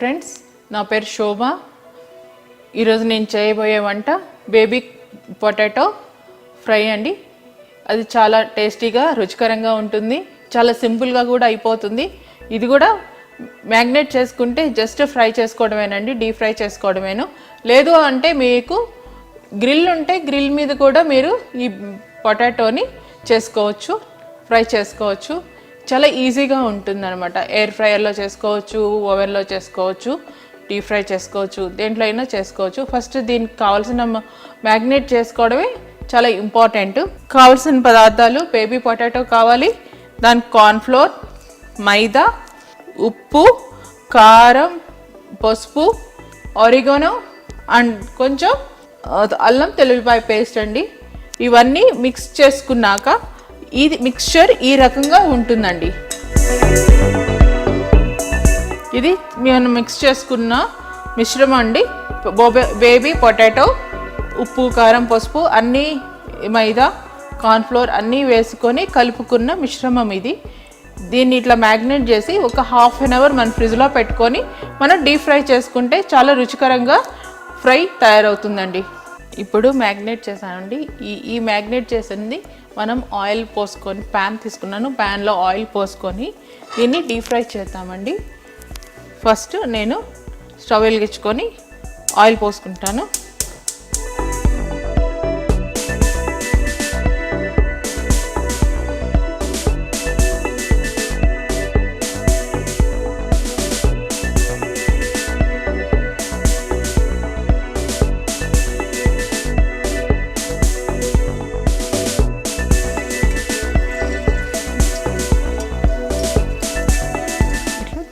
Friends, నా పేరు శోభ. ఈరోజు నేను చేయబోయే వంట బేబీ పొటాటో ఫ్రై అండి. అది చాలా టేస్టీగా రుచికరంగా ఉంటుంది, చాలా సింపుల్గా కూడా అయిపోతుంది. ఇది కూడా మ్యాగ్నేట్ చేసుకుంటే జస్ట్ ఫ్రై చేసుకోవడమేనండి, డీప్ ఫ్రై చేసుకోవడమేను. లేదు అంటే మీకు గ్రిల్ ఉంటే గ్రిల్ మీద కూడా మీరు ఈ పొటాటోని చేసుకోవచ్చు, ఫ్రై చేసుకోవచ్చు. చాలా ఈజీగా ఉంటుంది అనమాట. ఎయిర్ ఫ్రైయర్లో చేసుకోవచ్చు, ఓవెన్లో చేసుకోవచ్చు, డీప్ ఫ్రై చేసుకోవచ్చు, దేంట్లో అయినా చేసుకోవచ్చు. ఫస్ట్ దీనికి కావాల్సిన మ్యాగ్నేట్ చేసుకోవడమే చాలా ఇంపార్టెంట్. కావాల్సిన పదార్థాలు బేబీ పొటాటో కావాలి, దానికి కార్న్ఫ్లోర్, మైదా, ఉప్పు, కారం, పసుపు, ఆరిగానో అండ్ కొంచెం అల్లం తెల్లుల్లిపాయ పేస్ట్ అండి. ఇవన్నీ మిక్స్ చేసుకున్నాక ఇది మిక్స్చర్ ఈ రకంగా ఉంటుందండి. ఇది మేము మిక్స్ చేసుకున్న మిశ్రమం అండి. బేబీ పొటాటో, ఉప్పు, కారం, పసుపు అన్నీ, మైదా, కార్న్ఫ్లోర్ అన్నీ వేసుకొని కలుపుకున్న మిశ్రమం ఇది. దీన్ని ఇట్లా మ్యాగ్నేట్ చేసి ఒక ½ an hour మన ఫ్రిడ్జ్లో పెట్టుకొని మనం డీప్ ఫ్రై చేసుకుంటే చాలా రుచికరంగా ఫ్రై తయారవుతుందండి. ఇప్పుడు మ్యాగ్నేట్ చేశానండి. ఈ మ్యాగ్నేట్ చేసింది మనం ఆయిల్ పోసుకొని, ప్యాన్ తీసుకున్నాను, ప్యాన్లో ఆయిల్ పోసుకొని దీన్ని డీప్ ఫ్రై చేద్దామండి. ఫస్ట్ నేను స్టవ్ వెలిగించుకొని ఆయిల్ పోసుకుంటాను.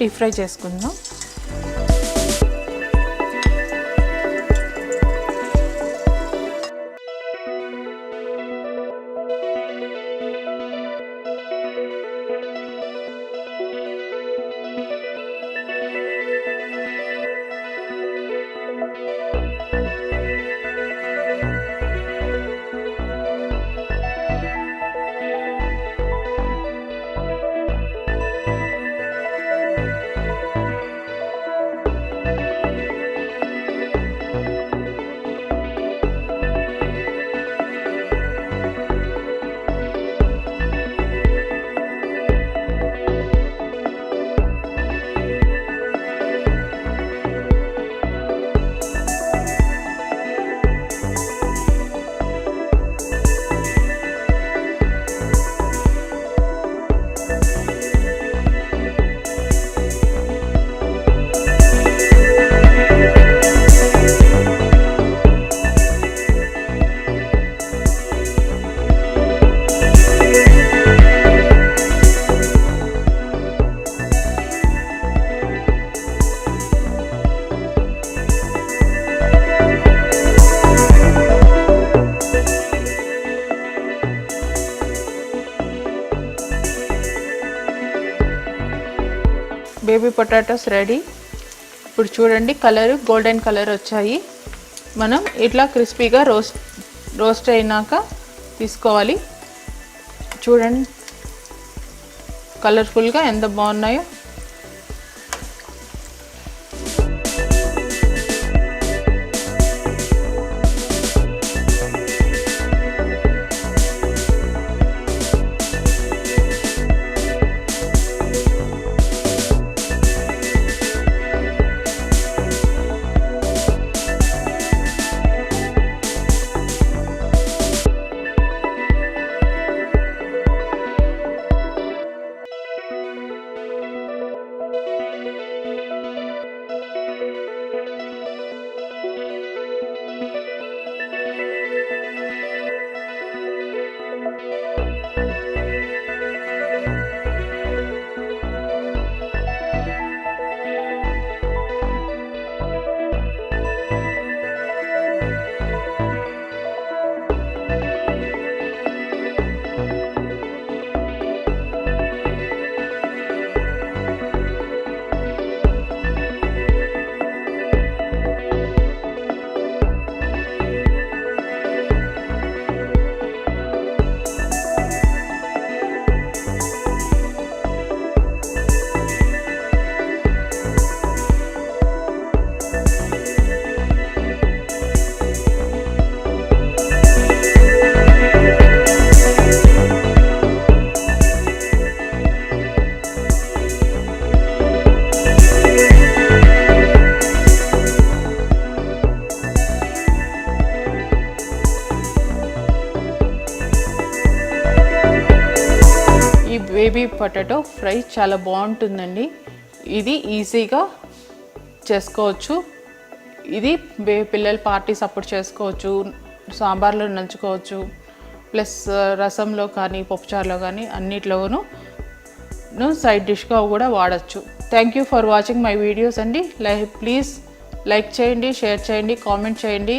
డీప్ ఫ్రై చేసుకుందాం. Baby potatoes ready. ఇప్పుడు చూడండి, కలర్ గోల్డెన్ కలర్ వచ్చాయి. మనం ఇట్లా క్రిస్పీగా రోస్ట్ అయినాక తీసుకోవాలి. చూడండి కలర్ఫుల్గా ఎంత బాగున్నాయో. బేబీ పొటాటో ఫ్రై చాలా బాగుంటుందండి. ఇది ఈజీగా చేసుకోవచ్చు. ఇది పిల్లల పార్టీస్ అప్పుడు చేసుకోవచ్చు, సాంబార్లో నంచుకోవచ్చు, ప్లస్ రసంలో కానీ పప్పుచారులో కానీ అన్నిట్లోనూ సైడ్ డిష్గా కూడా వాడచ్చు. Thank you for watching my videos అండి. ప్లీజ్ లైక్ చేయండి, షేర్ చేయండి, కామెంట్ చేయండి.